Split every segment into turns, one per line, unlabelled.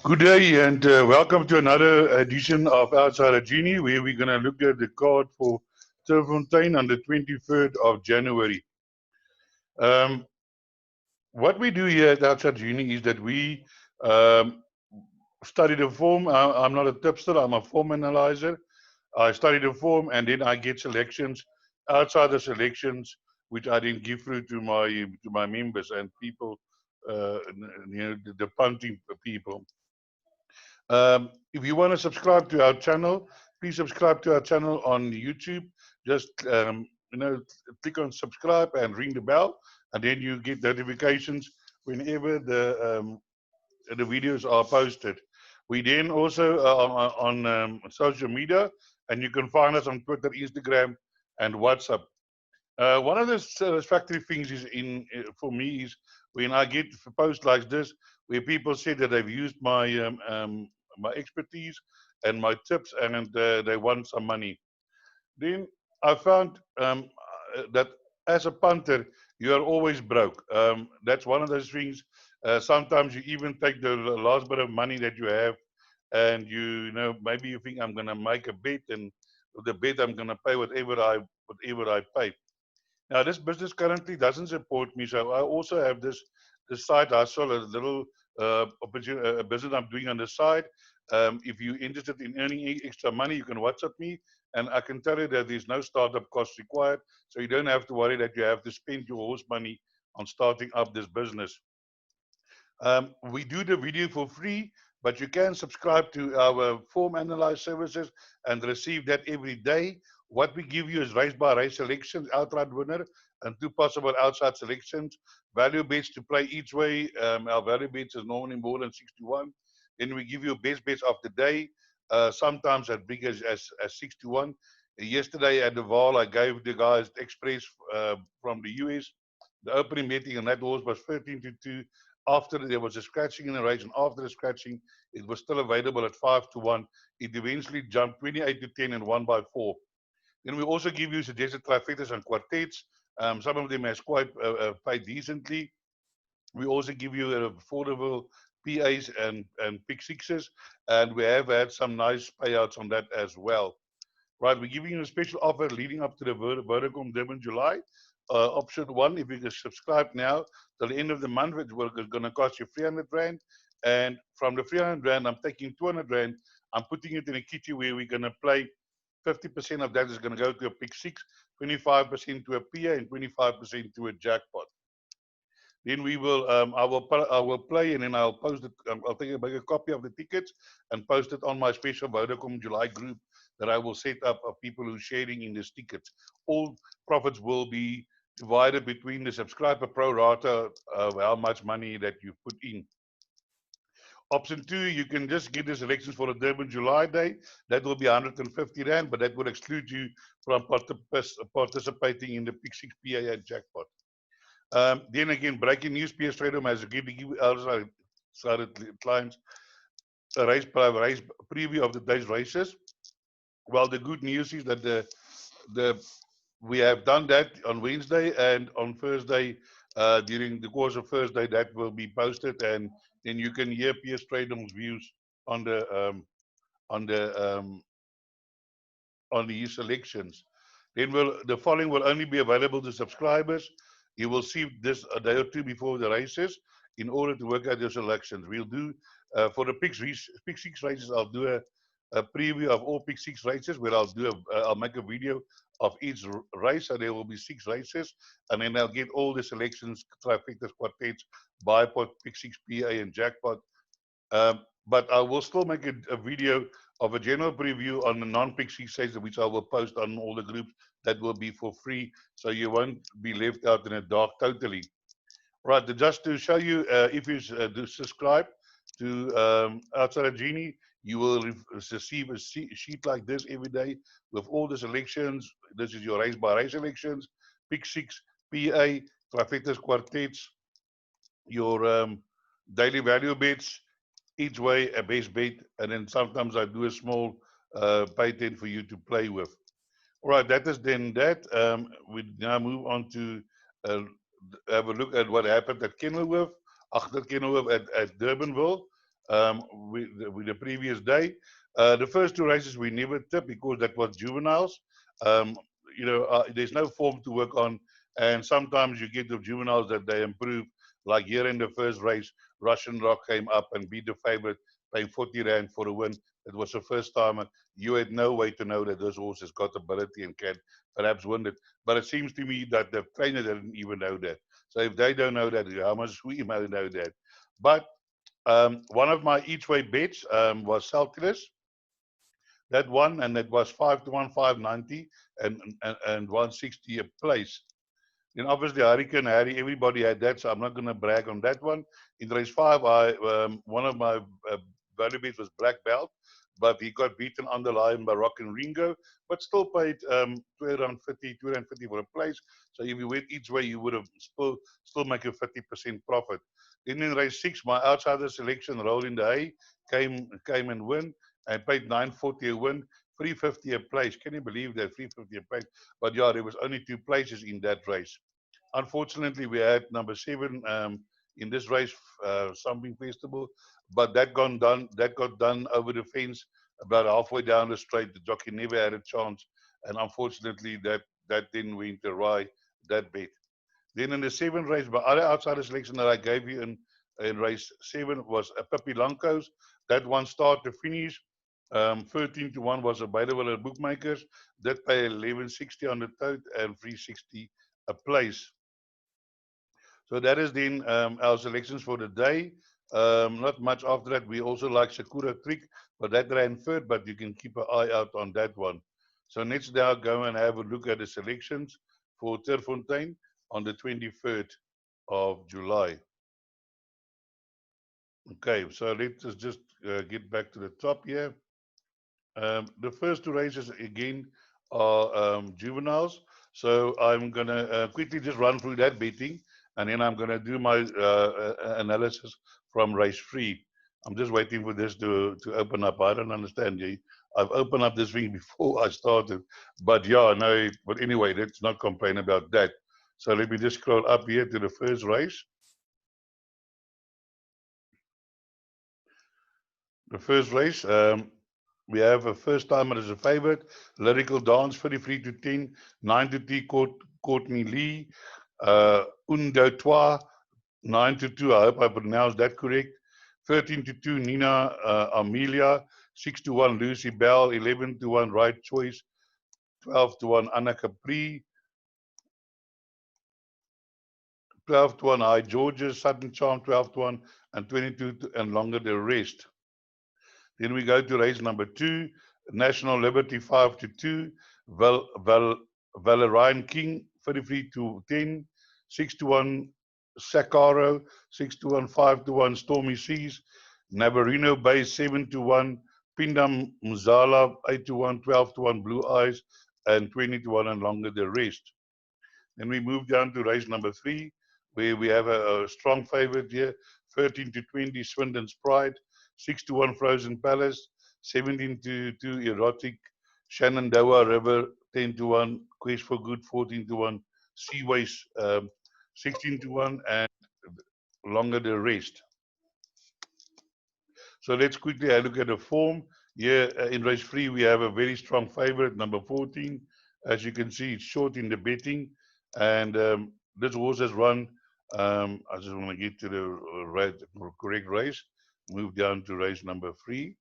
Good day and welcome to another edition of Outsider Genie, where we're going to look at the card for Turffontein on the 23rd of January. Um, what we do here at Outsider Genie is that we um, study the form. I'm not a tipster, I'm a form analyzer. I study the form and then I get selections, outsider selections, which I then give through to my members and people, the punting people. If you want to subscribe to our channel, please subscribe to our channel on YouTube. Just click on subscribe and ring the bell, and then you get notifications whenever the videos are posted. We then also are on social media, and you can find us on Twitter, Instagram, and WhatsApp. One of the satisfactory things is for me is when I get posts like this where people say that they've used my expertise and my tips and they want some money. Then I found that as a punter you are always broke. That's one of those things. Sometimes you even take the last bit of money that you have, and maybe you think I'm going to make a bet, and with the bet I'm going to pay whatever I pay. Now, this business currently doesn't support me, so I also have this side hustle, a little business I'm doing on the side. If you're interested in earning extra money, you can WhatsApp me, and I can tell you that there's no startup cost required, so you don't have to worry that you have to spend your horse money on starting up this business. We do the video for free, but you can subscribe to our form analyze services and receive that every day. What we give you is race by race selections, outright winner, and two possible outside selections. Value bets to play each way. Our value bets is normally more than 61. Then we give you best bets of the day, sometimes as big as 61. Yesterday at the Val, I gave the guys Express from the US. The opening betting on that horse was 13-2. After there was a scratching in the race, and after the scratching, it was still available at 5-1. It eventually jumped 28-10 and won by 4. Then we also give you suggested trifectas and quartets. Some of them has quite paid decently. We also give you affordable PAs and pick sixes, and we have had some nice payouts on that as well. Right, we're giving you a special offer leading up to the Vodacom Durban July. Option one, if you can subscribe now till the end of the month, it's going to cost you 300 Rand. And from the 300 Rand, I'm taking 200 Rand. I'm putting it in a kitty where we're going to play 50% of that is going to go to a pick six, 25% to a PA, and 25% to a jackpot. Then I will play, and then I'll post it. Make a copy of the tickets and post it on my special Vodacom July group that I will set up of people who are sharing in these tickets. All profits will be divided between the subscriber pro rata of how much money that you put in. Option two, you can just get the selections for the Durban July day. That will be 150 Rand, but that will exclude you from participating in the Pick 6 PA and jackpot. Then again, breaking news, Pierre Strydom has agreed to give outside clients a race preview of the day's races. Well, the good news is that we have done that on Wednesday, and on Thursday, during the course of Thursday, that will be posted, and then you can hear Pierre Strydom's views on the on the on his selections. Then the following will only be available to subscribers. You will see this a day or two before the races in order to work out your selections. We'll do for the pick six races. I'll do a preview of all pick six races where I'll make a video of each race. So there will be 6 races, and then I'll get all the selections, trifectas, quartets, bipod, pick six, PA, and jackpot. But I will still make a video of a general preview on the non-pick six races, which I will post on all the groups. That will be for free, so you won't be left out in the dark totally. Right, just to show you, if you do subscribe to Outsider Genie, you will receive a sheet like this every day with all the selections. This is your race by race selections, pick six, PA, trifectas, quartets, your daily value bets, each way a base bet, and then sometimes I do a small pay 10 for you to play with. All right, that is then that. We now move on to uh, have a look at what happened at Kenilworth Agterkenhof at Durbanville with the previous day. The first two races we never tipped because that was juveniles. There's no form to work on, and sometimes you get the juveniles that they improve. Like here in the first race, Russian Rock came up and beat the favorite, paying 40 Rand for a win. It was the first time, and you had no way to know that this horse has got ability and can perhaps win it. But it seems to me that the trainer didn't even know that. So if they don't know that, how much we might know that? But one of my each way bets was Celtics. That won, and it was 5-1, 590, and 160 a place. Then obviously Hurricane Harry, everybody had that, so I'm not going to brag on that one. In race 5, one of my value bets was Black Belt, but he got beaten on the line by Rock and Ringo, but still paid 250 for a place. So if you went each way, you would have still make a 50% profit. Then in race 6, my outsider selection, Rolling the Hay, came and win, and paid 940 a win, 350 a place. Can you believe that, 350 a place? But yeah, there was only 2 places in that race. Unfortunately, we had number 7 in this race, Something Festival, but that got done over the fence about halfway down the straight. The jockey never had a chance, and unfortunately, that didn't win the awry, that bet. Then in the 7th race, my other outsider selection that I gave you in race 7 was a Pippi Lankos. That one start to finish. 13-1 was available at bookmakers. That pay 1160 on the tote and 360 a place. So that is then our selections for the day. Not much after that. We also like Sakura Trick, but that ran third, but you can keep an eye out on that one. So let's now go and have a look at the selections for Turffontein on the 23rd of July. Okay, so let's just get back to the top here. The first 2 races again are juveniles. So I'm going to quickly just run through that betting, and then I'm going to do my analysis from race 3. I'm just waiting for this to open up. I don't understand. I've opened up this thing before I started. But yeah, no, but anyway, let's not complain about that. So let me just scroll up here to the first race. The first race, we have a first timer as a favorite. Lyrical Dance, 33-10. 9-3, Courtney Lee. Undo Trois, 9-2. I hope I pronounced that correct. 13-2, Nina Amelia. 6-1, Lucy Bell. 11-1, Right Choice. 12-1, Anna Capri. 12-1, High Georges. Sudden Charm, 12-1. And 22 and longer the rest. Then we go to race number 2, National Liberty 5-2, Valerian King 33-10, 6-1 Sakaro, 6-1, 5-1 Stormy Seas, Navarino Bay 7-1, Pindam Mzala 8-1, 12-1 Blue Eyes, and 20-1 and longer the rest. Then we move down to race number 3, where we have a strong favorite here, 13-20 Swindon's Pride, 6-1 Frozen Palace, 17-2 Erotic, Shenandoah River, 10-1, Quest for Good, 14-1, Seaways, 16-1, and longer the rest. So let's quickly look at the form. Here in race 3, we have a very strong favorite, number 14. As you can see, it's short in the betting, and this horse has run. I just want to get to the correct race. Move down to race number 3,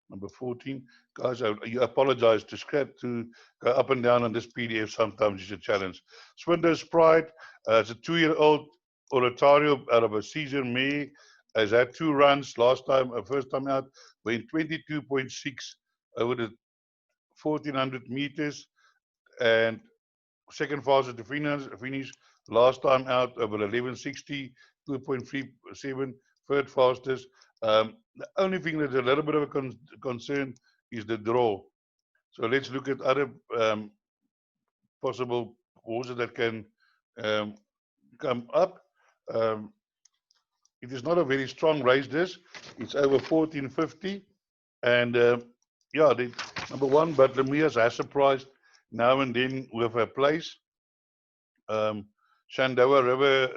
number 14. Guys, I apologize to go up and down on this PDF. Sometimes it's a challenge. Swindon's Pride, it's a 2-year-old Oratorio out of a season mare. Has had 2 runs last time, first time out, went 22.6 over the 1400 meters, and second fastest to finish last time out over 1160, 2.37, third fastest. The only thing that's a little bit of a concern is the draw. So let's look at other possible horses that can come up. It is not a very strong race, this. It's over 1450. And yeah, number 1, but Lemias has surprised now and then with her place. Shenandoah River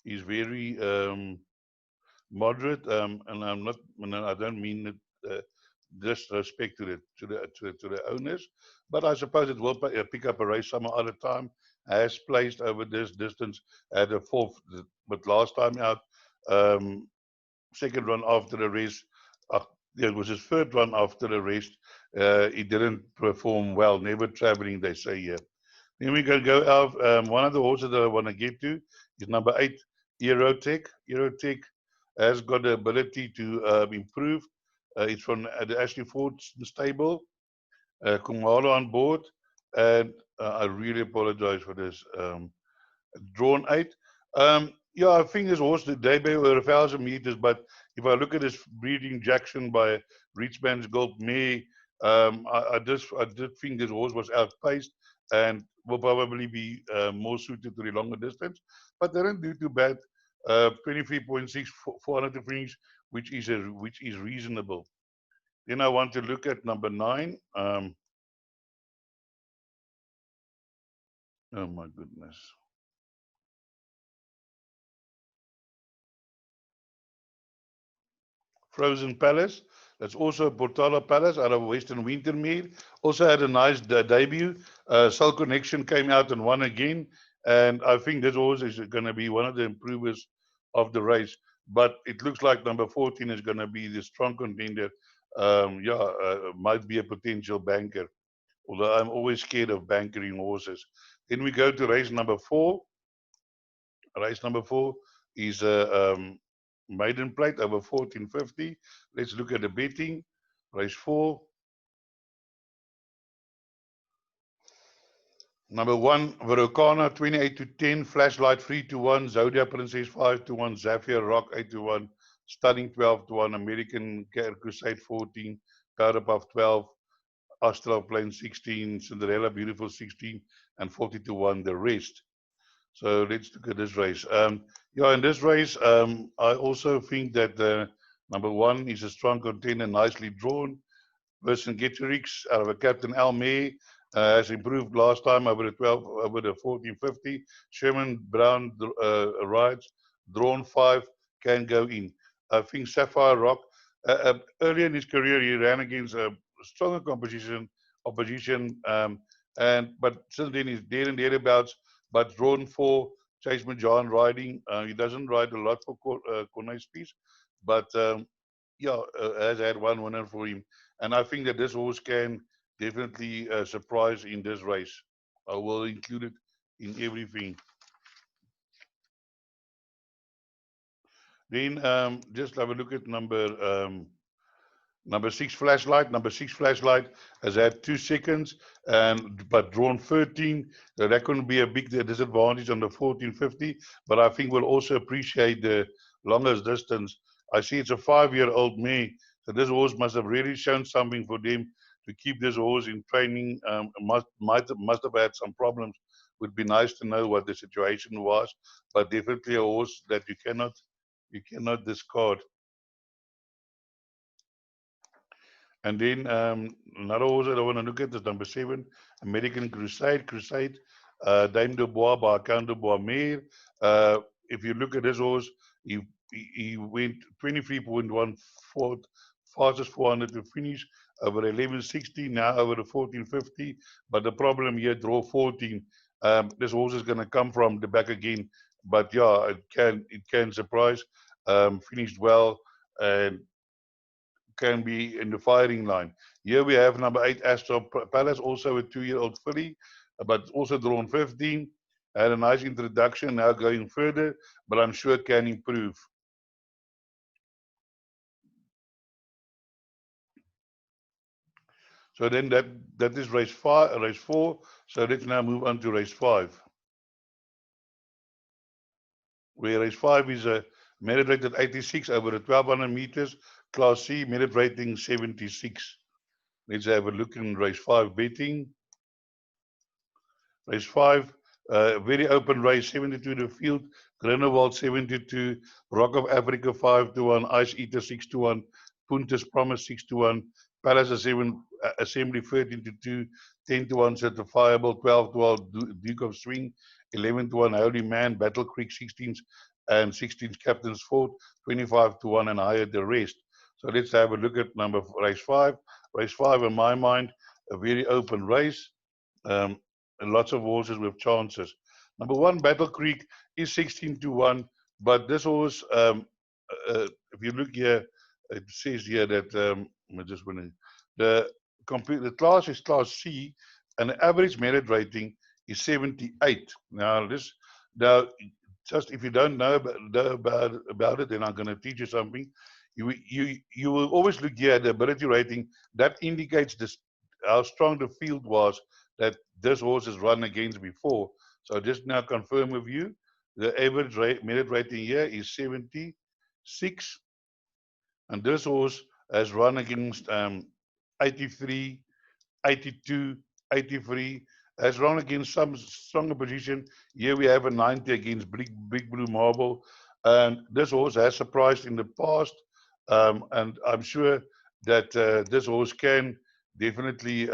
is very moderate, and I don't mean it disrespect to the owners, but I suppose it will pick up a race some other time. Has placed over this distance at a fourth, but last time out, second run after the race. It was his third run after the race. He didn't perform well, never traveling, they say here. Then we can go out. One of the horses that I want to get to is number 8, Aerotech. Aerotech has got the ability to improve. It's from the Ashley Ford stable. Kumalo on board. And I really apologize for this. Drawn 8. Yeah, I think this horse the debut over 1,000 meters, but if I look at his breeding Jackson by Richmond's Gold May, I did think this horse was outpaced and will probably be more suited to the longer distance, but they didn't do too bad. 23.6, 400 to finish, which is reasonable. Then I want to look at number 9. Oh my goodness. Frozen Palace. That's also Portala Palace out of Western Wintermere. Also had a nice debut. Soul Connection came out and won again. And I think this horse is going to be one of the improvers of the race. But it looks like number 14 is going to be the strong contender. Might be a potential banker. Although I'm always scared of bankering horses. Then we go to race number 4. Race number 4 is maiden plate over 1450. Let's look at the betting. Race 4. Number 1, Verocana 28 to 10, Flashlight 3 to 1, Zodiac Princess 5 to 1, Zafir Rock 8 to 1, Stunning 12 to 1, American Crusade 14, Powderpuff 12, Astral Plain 16, Cinderella Beautiful 16, and 40 to 1 the rest. So let's look at this race. In this race, I also think that number 1 is a strong contender, nicely drawn. Vercingetorix out of a Captain Almay has improved last time over the 1450. Sherman Brown rides, drawn 5, can go in. I think Sapphire Rock, earlier in his career, he ran against a stronger opposition, but since then he's there and thereabouts. But drawn 4, Chase Majan riding. He doesn't ride a lot for Cornet Spies, but has had one winner for him. And I think that this horse can definitely surprise in this race. I will include it in everything. Then just have a look at number 6 Flashlight. Number 6 Flashlight has had 2 seconds, but drawn 13. That couldn't be a big disadvantage on the 1450. But I think we'll also appreciate the longest distance. I see it's a 5-year-old mare, so this horse must have really shown something for them to keep this horse in training. Must have had some problems. Would be nice to know what the situation was, but definitely a horse that you cannot discard. And then another horse that I want to look at is number 7, American Crusade. Dame de Bois by Count de Bois Mare. If you look at this horse, he went 23.1 fastest 400 to finish over 1160, now over the 1450. But the problem here, draw 14. This horse is going to come from the back again. But yeah, it can surprise. Finished well and can be in the firing line. Here we have number 8, Astro Palace, also a 2-year-old filly, but also drawn 15. Had a nice introduction, now going further, but I'm sure it can improve. So then that is race 4. So let's now move on to race 5. Where race 5 is a merit rated 86 over the 1200 meters, Class C, merit rating 76. Let's have a look in race 5 betting. Race 5, very open race, 72 to field, Grindelwald 72, Rock of Africa 5 to 1, Ice Eater 6 to 1, Punta's Promise 6 to 1, Palace Assembly 13 to 2, 10-1 Certifiable, 12-12 Duke of Swing, 11-1 Holy Man, Battle Creek 16s and 16s Captain's Fort, 25-1 and higher the rest. So let's have a look at race 5. Race 5, in my mind, a very open race. And lots of horses with chances. Number 1, Battle Creek is 16-1, but this horse, if you look here, it says here that I'm just winning. The class is Class C, and the average merit rating is 78. Now, just if you don't know about it, then I'm going to teach you something. You will always look here at the ability rating. That indicates how strong the field was that this horse has run against before. So just now confirm with you, the average merit rating here is 76, and this horse has run against 83, 82, 83, has run against some stronger position. Here we have a 90 against Big Blue Marble, and this horse has surprised in the past, and I'm sure that this horse can definitely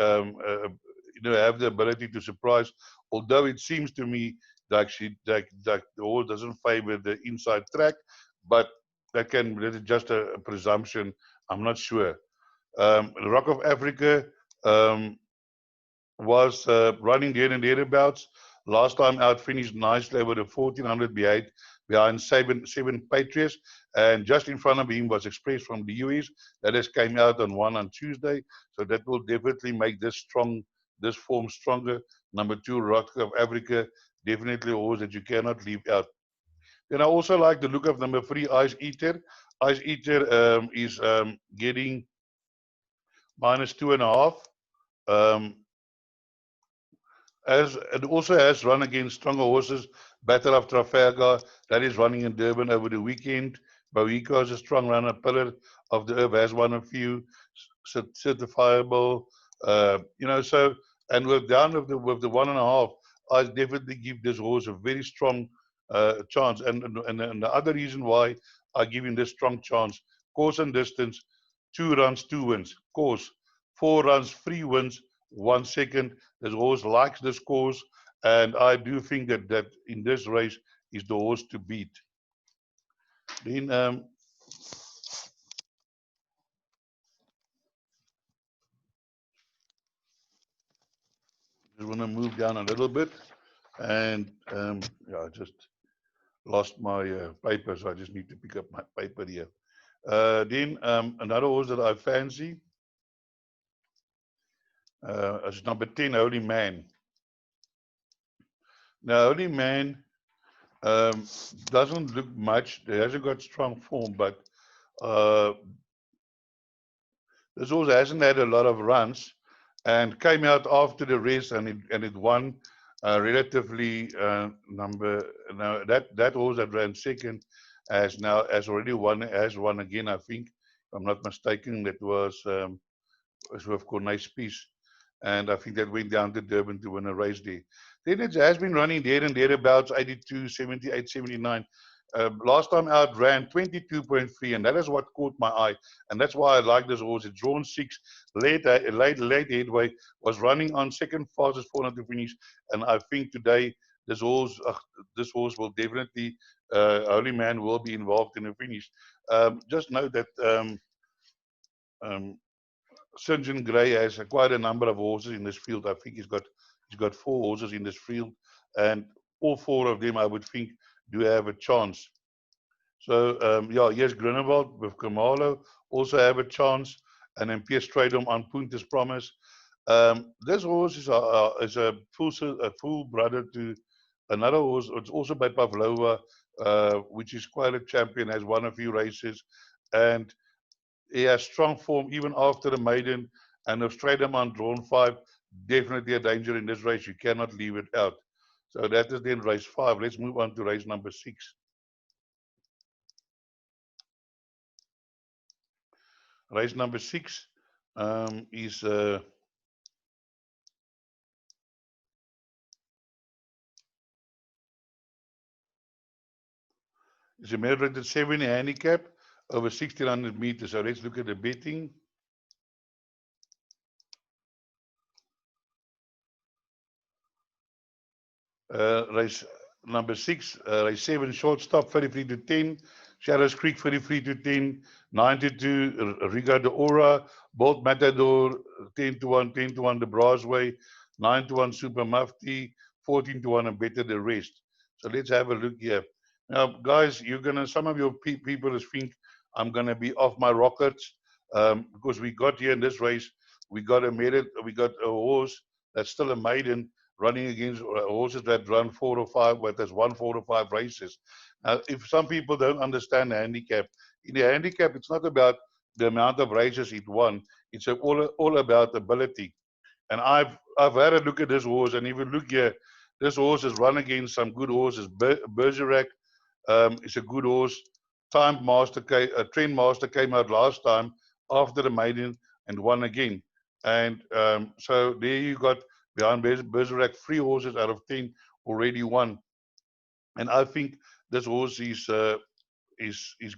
have the ability to surprise, although it seems to me that the horse doesn't favor the inside track, but that is just a presumption. I'm not sure. Rock of Africa was running there and thereabouts. Last time out, finished nicely over the 1400 behind seven Patriots, and just in front of him was Express from the US. That has came out on Tuesday, so that will definitely make this form stronger. Number 2, Rock of Africa, definitely a horse that you cannot leave out. Then I also like the look of number 3, Ice Eater. Ice Eater is getting -2.5. As it also has run against stronger horses. Battle of Trafalgar, that is running in Durban over the weekend. Bawiko is a strong runner. Pillar of the Earth has won a few certifiable. So, and we're down with the 1.5. I definitely give this horse a very strong chance. And the other reason why I give him this strong chance, course and distance, 2 runs, 2 wins. Course, 4 runs, 3 wins, 1 second. This horse likes this course, and I do think that in this race is the horse to beat. Then just want to move down a little bit, and I just lost my paper, so I just need to pick up my paper here. Then another horse that I fancy is number 10, Holy Man. Now, Holy Man doesn't look much. He hasn't got strong form, but this horse hasn't had a lot of runs and came out after the race, and it won relatively now that horse that ran second has already won again, I think, if I'm not mistaken. That was with Cornay's piece, and I think that went down to Durban to win a race there. Then it has been running there and thereabouts, 82, 78, 79. Last time out ran 22.3, and that is what caught my eye, and that's why I like this horse. It's drawn 6, late headway, was running on second fastest 400 to finish, and I think today this horse will definitely, Holy Man will be involved in the finish. Just note that St. John Gray has quite a number of horses in this field. I think he's got 4 horses in this field, and all 4 of them I would think do have a chance. So yes, Grunewald with Kamalo also have a chance, and then Pierre Strydom on Punter's Promise. This horse is a full brother to another horse. It's also by Pavlova, which is quite a champion, has won a few races, and he has strong form even after the maiden. And if Strydom on drawn 5, definitely a danger in this race. You cannot leave it out. So that is then race 5. Let's move on to race number 6. Race number 6 is a merit rated 70 handicap over 1600 meters. So let's look at the betting. Race number 6, race 7, shortstop 33-10. Shadows Creek 33-10. 9-2, Riga de Ora. Bolt Matador 10-1, 10-1, the Brasway. 9-1, Super Mufti. 14-1, and better the rest. So let's have a look here. Now, guys, you're gonna. Some of your people think I'm gonna be off my rockets because we got here in this race. We got a horse that's still a maiden running against horses that run 4 or 5, well, there's 4 or 5 races. Now, if some people don't understand the handicap, in the handicap, it's not about the amount of races it won. It's all about ability. And I've had a look at this horse, and if you look here, this horse has run against some good horses. Bergerac is a good horse. Trend Master came out last time after the maiden and won again. And so there you got behind Bergerac 3 horses out of 10 already won. And I think this horse is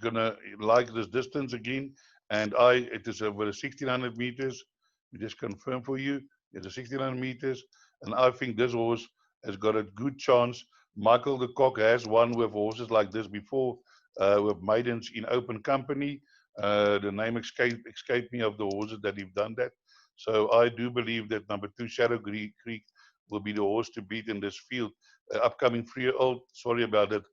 gonna like this distance again. And it is over 1600 meters. We just confirm for you. It's a 1600 meters, and I think this horse has got a good chance. Michael the Cock has won with horses like this before, with maidens in open company. The name escaped me of the horses that have done that. So I do believe that number 2, Shadow Creek, will be the horse to beat in this field. Upcoming 3-year-old, sorry about that.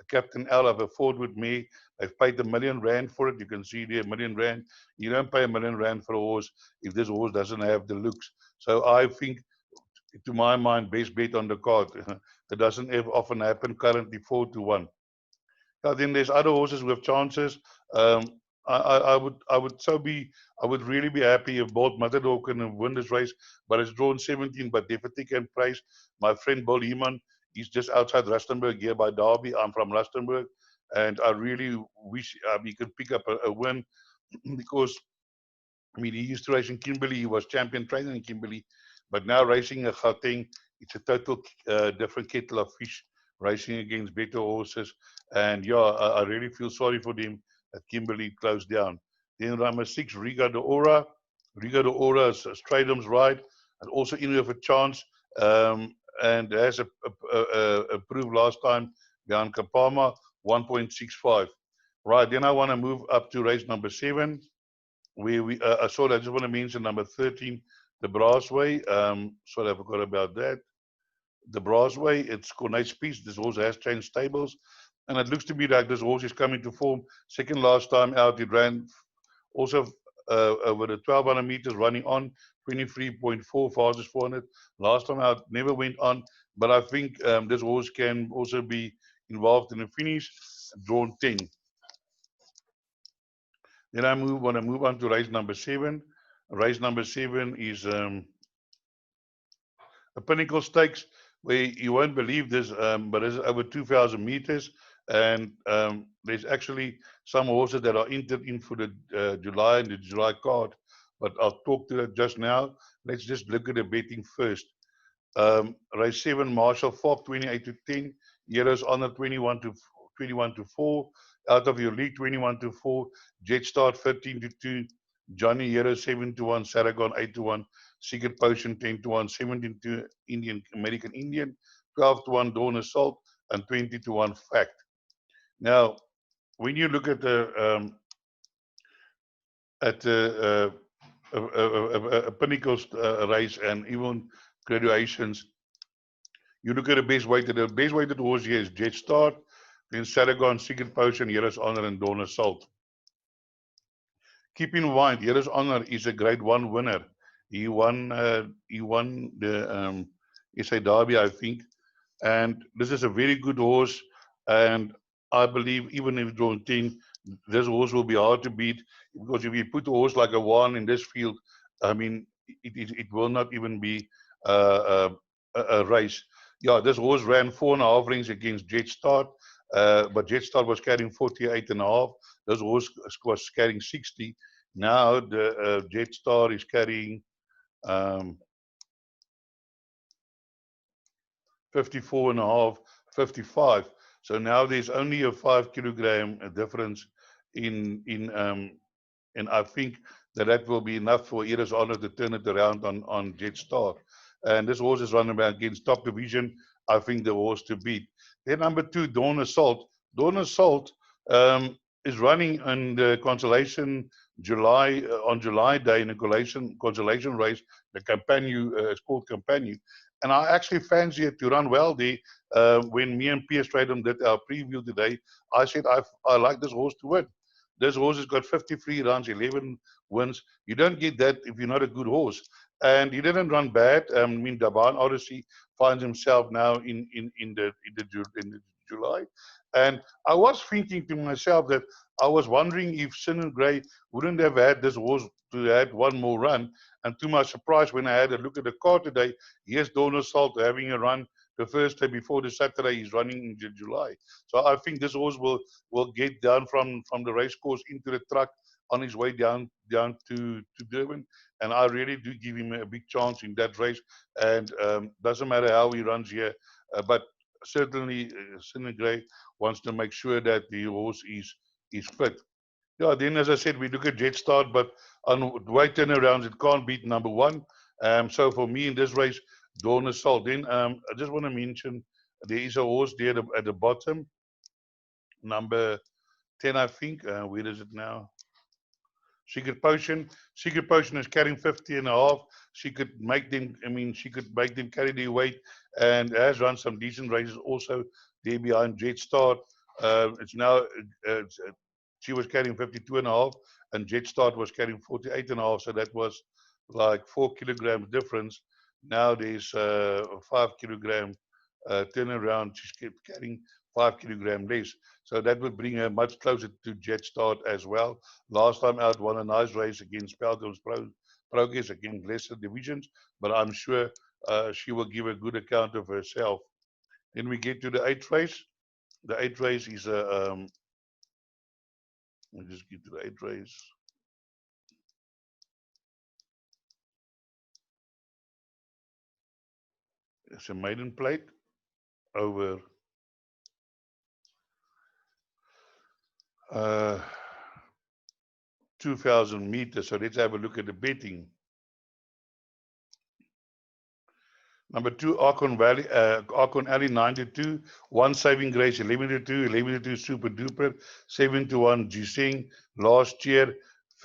Captain L have a forward me. They've paid R1 million for it. You can see there, R1 million. You don't pay R1 million for a horse if this horse doesn't have the looks. So I think, to my mind, best bet on the card. That doesn't often happen. Currently 4-1. Now then, there's other horses with chances. I would really be happy if both Matador can win this race, but it's drawn 17, but definitely can price. My friend Bill Heeman, he's just outside Rustenburg here by Derby. I'm from Rustenburg, and I really wish he could pick up a win because, I mean, he used to race in Kimberley. He was champion trainer in Kimberley, but now racing at Gauteng, it's a total different kettle of fish, racing against better horses. And yeah, I really feel sorry for them that Kimberley closed down. Then number 6, Riga de Ora. Riga de Ora is Strydom's ride, and also in with a chance, and has approved last time behind Kapama, 1.65. Right, then I want to move up to race number 7. I just want to mention number 13, the Brasway. Sorry, I forgot about that. The Brasway, it's Cornet's Piece. This horse has changed stables, and it looks to me like this horse is coming to form. Second last time out, it ran also over the 1200 meters, running on 23.4 fastest 400. Last time out, never went on, but I think this horse can also be involved in the finish, drawn 10. Then I want to move on to race number 7. Race number 7 is a Pinnacle Stakes, where you won't believe this, but it's over 2,000 meters, and there's actually some horses that are entered in for the July and the July card, but I'll talk to that just now. Let's just look at the betting first. Race 7, Marshall Falk 28-10, Heroes Honor 21-4, Out of Your League 21-4, Jetstar 13-2, Johnny Hero 7-1, Saragon 8-1, Secret Potion 10-1, 17-2 American Indian, 12-1 Dawn Assault, and 20-1 Fact. Now, when you look at the Pinnacle race and even graduations, you look at the best weighted. The best weighted horse here is Jetstar, then Saragon, Secret Potion, Heroes Honor, and Dawn Assault. Keep in mind, Heroes Honor is a Grade 1 winner. He won the SA Derby, I think, and this is a very good horse. And I believe even if drawn 10, this horse will be hard to beat, because if you put a horse like a 1 in this field, I mean, it will not even be a race. Yeah, this horse ran 4.5 lengths against Jetstar, but Jetstar was carrying 48.5. This horse was carrying 60. Now the Jetstar is carrying 54.5, 55. So now there's only a 5 kilogram difference and I think that will be enough for Heroes Honor to turn it around on Jetstar. and this horse is running back against top division. I think the horse to beat. Then number 2, Dawn Assault. Dawn Assault is running in the consolation July on July Day in a consolation race. The Campagnu, it's called Campagnu, and I actually fancy it to run well there. When me and Pierre Strydom did our preview today, I said I like this horse to win. This horse has got 53 runs, 11 wins. You don't get that if you're not a good horse. And he didn't run bad. I mean, Durban Odyssey finds himself now in the July. And I was thinking to myself that I was wondering if Sin and Grey wouldn't have had this horse to have one more run. And to my surprise, when I had a look at the car today, yes, Dawn Assault having a run the first day before the Saturday, he's running in July. So I think this horse will get down from the race course into the truck on his way down to Durban. And I really do give him a big chance in that race. And doesn't matter how he runs here, but certainly Sin Grey wants to make sure that the horse is fit. Yeah, then as I said, we look at Jet Start, but on weight turnarounds, it can't beat number 1. So for me in this race, Dawn Assault. Then I just want to mention there is a horse there at the bottom, number 10, I think. Where is it now? Secret Potion. Secret Potion is carrying 50.5. She could make them, she could make them carry their weight, and has run some decent races also there behind Jet Start. It's now, she was carrying 52.5, and Jet Start was carrying 48.5, so that was like 4 kilograms difference. Now there's 5 kilogram turnaround. She's carrying 5 kilogram less. So that would bring her much closer to Jet Start as well. Last time out, won a nice race against Pelton's Progress against lesser divisions, but I'm sure she will give a good account of herself. Then we get to the 8th race. The 8th race is a, let me just get to the 8th race. It's a maiden plate over 2,000 meters. So let's have a look at the betting. Number 2, Arkon Alley 92, 1 Saving Grace 11-2, 11-2 Super Duper, 7-1 Gising, Last Year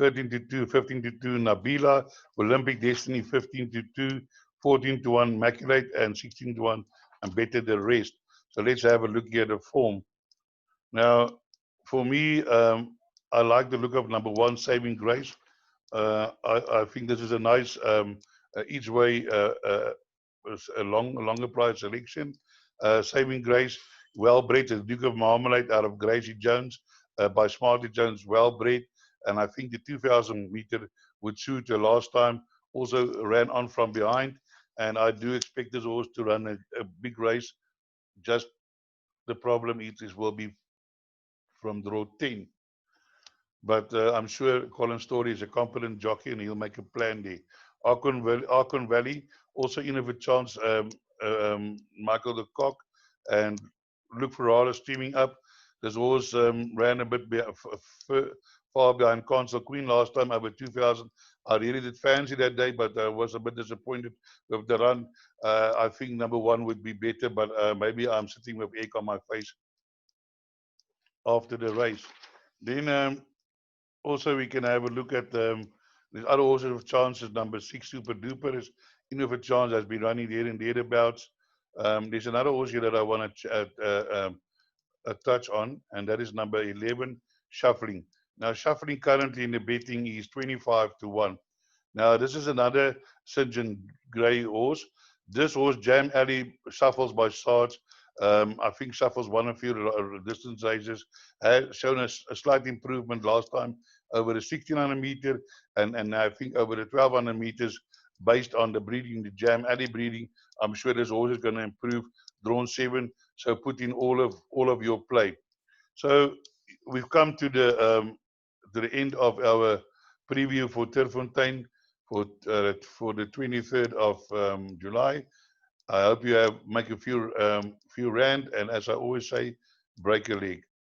13-2, 15-2 Nabila, Olympic Destiny 15-2, 14-1 Maculate, and 16-1 and Better the Rest. So let's have a look at the form. Now, for me, I like the look of number 1 Saving Grace. I think this is a nice each way a longer price selection. Saving Grace, well bred, the Duke of Marmalade out of Gracie Jones by Smarty Jones, well bred. And I think the 2,000 meter would suit the last time. Also ran on from behind. And I do expect this horse to run a big race. Just the problem is will be from draw 10. But I'm sure Colin Story is a competent jockey and he'll make a plan there. Arkon Valley, also in with chance, Michael the Cock, and Luke Ferrara streaming up. This horse ran a bit far behind Council Queen last time, over 2,000. I really did fancy that day, but I was a bit disappointed with the run. I think number 1 would be better, but maybe I'm sitting with egg on my face after the race. Then also we can have a look at there's other horses with chances. Number 6 Super Duper is in with a chance, has been running there and thereabouts. There's another horse here that I want to touch on, and that is number 11 Shuffling. Now Shuffling currently in the betting is 25-1. Now this is another St. John Grey horse. This horse, Jam Alley, shuffles by Sarge. I think shuffles one of few distance races. Has shown a slight improvement last time over the 1,600 meter, and I think over the 1,200 meters, based on the breeding, the Jam Alley breeding. I'm sure this horse is going to improve. Drawn 7, so put in all of your play. So we've come to the end of our preview for Turffontein for the 23rd of July. I hope you have make a few rand, and as I always say, break a leg.